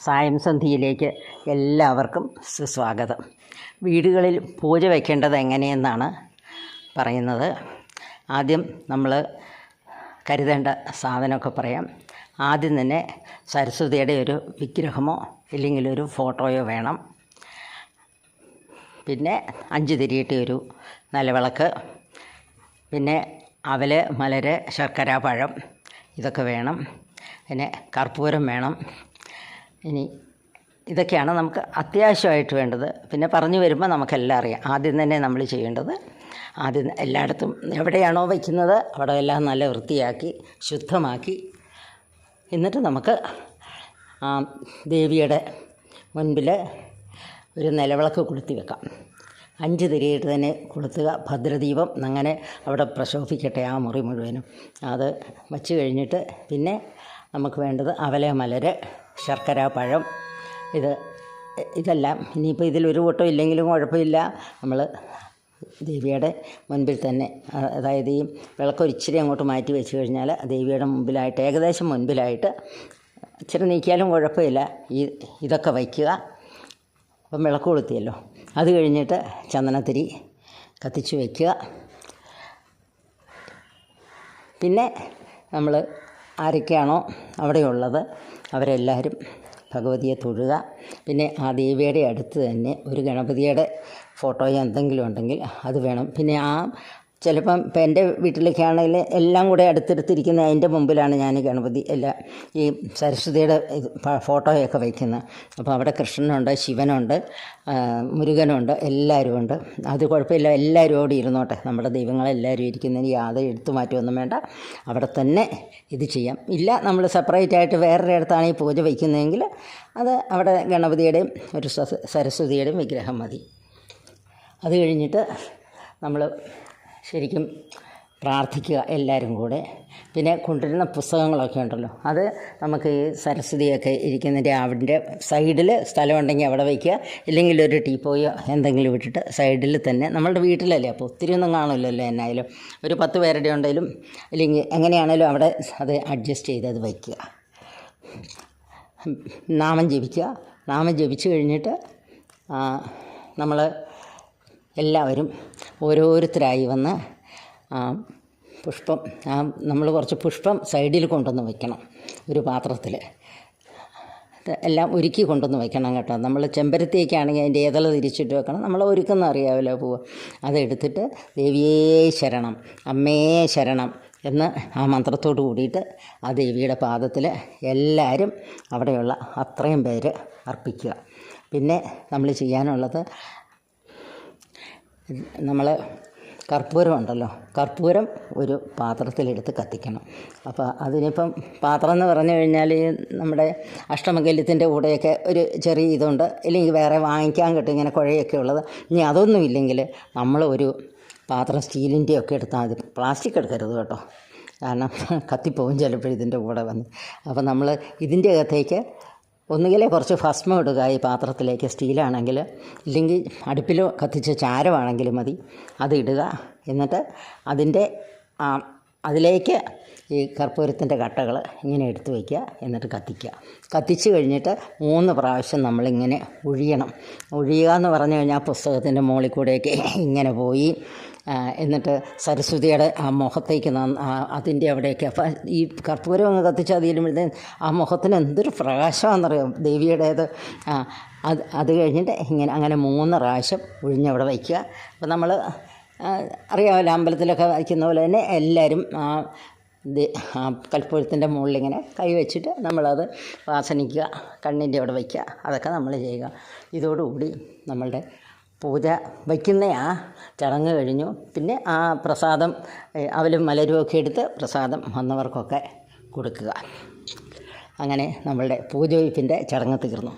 സായം സന്ധിയിലേക്ക് എല്ലാവർക്കും സുസ്വാഗതം. വീടുകളിൽ പൂജ വയ്ക്കേണ്ടത് എങ്ങനെയെന്നാണ് പറയുന്നത്. ആദ്യം നമ്മൾ കരുതേണ്ട സാധനമൊക്കെ പറയാം. ആദ്യം തന്നെ സരസ്വതിയുടെ ഒരു വിഗ്രഹമോ ഇല്ലെങ്കിൽ ഒരു ഫോട്ടോയോ വേണം. പിന്നെ 5 തിരിയിട്ട് ഒരു നിലവിളക്ക്, പിന്നെ അവല്, മലര്, ശർക്കര, പഴം ഇതൊക്കെ വേണം. പിന്നെ കർപ്പൂരം വേണം. ഇനി ഇതൊക്കെയാണ് നമുക്ക് അത്യാവശ്യമായിട്ട് വേണ്ടത്. പിന്നെ പറഞ്ഞു വരുമ്പോൾ നമുക്കെല്ലാം അറിയാം. ആദ്യം തന്നെ നമ്മൾ ചെയ്യേണ്ടത്, ആദ്യം എല്ലായിടത്തും എവിടെയാണോ വയ്ക്കുന്നത് അവിടെ എല്ലാം നല്ല വൃത്തിയാക്കി ശുദ്ധമാക്കി, എന്നിട്ട് നമുക്ക് ദേവിയുടെ മുൻപിൽ ഒരു നിലവിളക്ക് കൊളുത്തി വെക്കാം. 5 തിരിയിട്ട് തന്നെ കൊളുത്തുക. ഭദ്രദീപം അങ്ങനെ അവിടെ പ്രശോഭിക്കട്ടെ ആ മുറി മുഴുവനും. അത് വച്ച് കഴിഞ്ഞിട്ട് പിന്നെ നമുക്ക് വേണ്ടത് അവല്, മലര്, ശർക്കര, പഴം, ഇതെല്ലാം. ഇനിയിപ്പോൾ ഇതിലൊരു വട്ടം ഇല്ലെങ്കിലും കുഴപ്പമില്ല. നമ്മൾ ദേവിയുടെ മുൻപിൽ തന്നെ, അതായത് ഈ വിളക്കൊരിച്ചിരി അങ്ങോട്ട് മാറ്റി വെച്ച് കഴിഞ്ഞാൽ ദേവിയുടെ മുമ്പിലായിട്ട്, ഏകദേശം മുൻപിലായിട്ട്, ഇച്ചിരി നീക്കിയാലും കുഴപ്പമില്ല, ഇതൊക്കെ വയ്ക്കുക. അപ്പം വിളക്ക് കൊളുത്തിയല്ലോ. അത് കഴിഞ്ഞിട്ട് ചന്ദനത്തിരി കത്തിച്ച് വയ്ക്കുക. പിന്നെ നമ്മൾ ആരൊക്കെയാണോ അവിടെയുള്ളത് അവരെല്ലാവരും ഭഗവതിയെ തൊഴുക. പിന്നെ ആ ദേവിയുടെ അടുത്ത് തന്നെ ഒരു ഗണപതിയുടെ ഫോട്ടോയോ എന്തെങ്കിലും ഉണ്ടെങ്കിൽ അത് വേണം. പിന്നെ ചിലപ്പം ഇപ്പം എൻ്റെ വീട്ടിലേക്കാണെങ്കിൽ എല്ലാം കൂടെ അടുത്തടുത്തിരിക്കുന്ന അതിൻ്റെ മുമ്പിലാണ് ഞാൻ ഗണപതി ഈ സരസ്വതിയുടെ ഫോട്ടോയൊക്കെ വയ്ക്കുന്നത്. അപ്പോൾ അവിടെ കൃഷ്ണനുണ്ട്, ശിവനുണ്ട്, മുരുകനുണ്ട്, എല്ലാവരും ഉണ്ട്. അത് കുഴപ്പമില്ല, എല്ലാവരും അവിടെ ഇരുന്നോട്ടെ. നമ്മുടെ ദൈവങ്ങളെല്ലാവരും ഇരിക്കുന്നതിന് യാതൊരു എടുത്തു മാറ്റമൊന്നും വേണ്ട. അവിടെ തന്നെ ഇത് ചെയ്യാം. ഇല്ല നമ്മൾ സെപ്പറേറ്റ് ആയിട്ട് വേറൊരു ഇടത്താണ് ഈ പൂജ വയ്ക്കുന്നതെങ്കിൽ അത് അവിടെ ഗണപതിയുടെയും ഒരു സരസ്വതിയുടെയും വിഗ്രഹം മതി. അത് കഴിഞ്ഞിട്ട് നമ്മൾ ശരിക്കും പ്രാർത്ഥിക്കുക എല്ലാവരും കൂടെ. പിന്നെ കൊണ്ടുവരുന്ന പുസ്തകങ്ങളൊക്കെ ഉണ്ടല്ലോ, അത് നമുക്ക് ഈ സരസ്വതിയൊക്കെ ഇരിക്കുന്നതിൻ്റെ അവിടെ സൈഡിൽ സ്ഥലമുണ്ടെങ്കിൽ അവിടെ വയ്ക്കുക. ഇല്ലെങ്കിൽ ഒരു ടീപ്പോയോ എന്തെങ്കിലും ഇട്ടിട്ട് സൈഡിൽ തന്നെ, നമ്മളുടെ വീട്ടിലല്ലേ, അപ്പോൾ ഒത്തിരി ഒന്നും കാണില്ലല്ലോ. എന്നായാലും ഒരു 10 പേരുടെ ഉണ്ടെങ്കിലും ഇല്ലെങ്കിൽ എങ്ങനെയാണേലും അവിടെ അത് അഡ്ജസ്റ്റ് ചെയ്ത് അത് വയ്ക്കുക. നാമം ജപിക്കുക. നാമം ജപിച്ച് കഴിഞ്ഞിട്ട് നമ്മൾ എല്ലാവരും ഓരോരുത്തരായി വന്ന് പുഷ്പം, നമ്മൾ കുറച്ച് പുഷ്പം സൈഡിൽ കൊണ്ടുവന്ന് വയ്ക്കണം. ഒരു പാത്രത്തിൽ എല്ലാം ഒരുക്കി കൊണ്ടുവന്ന് വയ്ക്കണം കേട്ടോ. നമ്മൾ ചെമ്പരത്തിയൊക്കെയാണെങ്കിൽ അതിൻ്റെ ഏതള തിരിച്ചിട്ട് വെക്കണം. നമ്മൾ ഒരുക്കുന്ന അറിയാമല്ലോ പൂവ്. അതെടുത്തിട്ട് ദേവിയേ ശരണം, അമ്മേ ശരണം എന്ന് ആ മന്ത്രത്തോട് കൂടിയിട്ട് ആ ദേവിയുടെ പാദത്തിൽ എല്ലാവരും അവിടെയുള്ള അത്രയും പേര് അർപ്പിക്കുക. പിന്നെ നമ്മൾ ചെയ്യാനുള്ളത്, നമ്മൾ കർപ്പൂരം ഉണ്ടല്ലോ, കർപ്പൂരം ഒരു പാത്രത്തിലെടുത്ത് കത്തിക്കണം. അപ്പോൾ അതിനിപ്പം പാത്രം എന്ന് പറഞ്ഞു കഴിഞ്ഞാൽ നമ്മുടെ അഷ്ടമംഗല്യത്തിൻ്റെ കൂടെയൊക്കെ ഒരു ചെറിയ ഇതുണ്ട്, ഇല്ലെങ്കിൽ വേറെ വാങ്ങിക്കാൻ കിട്ടും ഇങ്ങനെ കുഴയൊക്കെ ഉള്ളത്. ഇനി അതൊന്നും ഇല്ലെങ്കിൽ നമ്മൾ ഒരു പാത്രം സ്റ്റീലിൻ്റെയൊക്കെ എടുത്താൽ മതി. പ്ലാസ്റ്റിക് എടുക്കരുത് കേട്ടോ, കാരണം കത്തിപ്പോവും ചിലപ്പോൾ ഇതിൻ്റെ കൂടെ വന്ന്. അപ്പോൾ നമ്മൾ ഇതിൻ്റെ അകത്തേക്ക് ഒന്നുകിൽ കുറച്ച് ഭസ്മം ഇടുക ഈ പാത്രത്തിലേക്ക്, സ്റ്റീലാണെങ്കിൽ, ഇല്ലെങ്കിൽ അടുപ്പിൽ കത്തിച്ച ചാരമാണെങ്കിലും മതി, അത് ഇടുക. എന്നിട്ട് അതിലേക്ക് ഈ കർപ്പൂരത്തിൻ്റെ കട്ടകൾ ഇങ്ങനെ എടുത്ത് വയ്ക്കുക. എന്നിട്ട് കത്തിക്കുക. കത്തിച്ച് കഴിഞ്ഞിട്ട് 3 പ്രാവശ്യം നമ്മളിങ്ങനെ ഒഴിയണം. ഒഴിയുക എന്ന് പറഞ്ഞു കഴിഞ്ഞാൽ പുസ്തകത്തിൻ്റെ മുകളിൽ കൂടെയൊക്കെ ഇങ്ങനെ പോയി, എന്നിട്ട് സരസ്വതിയുടെ ആ മുഖത്തേക്ക് അതിൻ്റെ അവിടെയൊക്കെ, അപ്പം ഈ കർപ്പൂരം അങ്ങ് കത്തിച്ച് അതിലുമ്പോഴത്തേന് ആ മുഖത്തിന് എന്തൊരു പ്രകാശമാണെന്നറിയാം ദേവിയുടേത്. അത് കഴിഞ്ഞിട്ട് അങ്ങനെ 3 പ്രാവശ്യം ഒഴിഞ്ഞവിടെ വയ്ക്കുക. അപ്പം നമ്മൾ അറിയാമല്ലോ, അമ്പലത്തിലൊക്കെ വയ്ക്കുന്ന പോലെ തന്നെ എല്ലാവരും കർപ്പൂരത്തിൻ്റെ മുകളിലിങ്ങനെ കൈ വെച്ചിട്ട് നമ്മളത് വാസനിക്കുക, കണ്ണിൻ്റെ അവിടെ വയ്ക്കുക. അതൊക്കെ നമ്മൾ ചെയ്യുക. ഇതോടുകൂടി നമ്മളുടെ പൂജ വയ്ക്കുന്ന ചടങ്ങ് കഴിഞ്ഞു. പിന്നെ ആ പ്രസാദം, അവലും മലരും ഒക്കെ എടുത്ത് പ്രസാദം വന്നവർക്കൊക്കെ കൊടുക്കുക. അങ്ങനെ നമ്മളുടെ പൂജ വയ്പ്പിൻ്റെ ചടങ്ങ് തീർന്നു.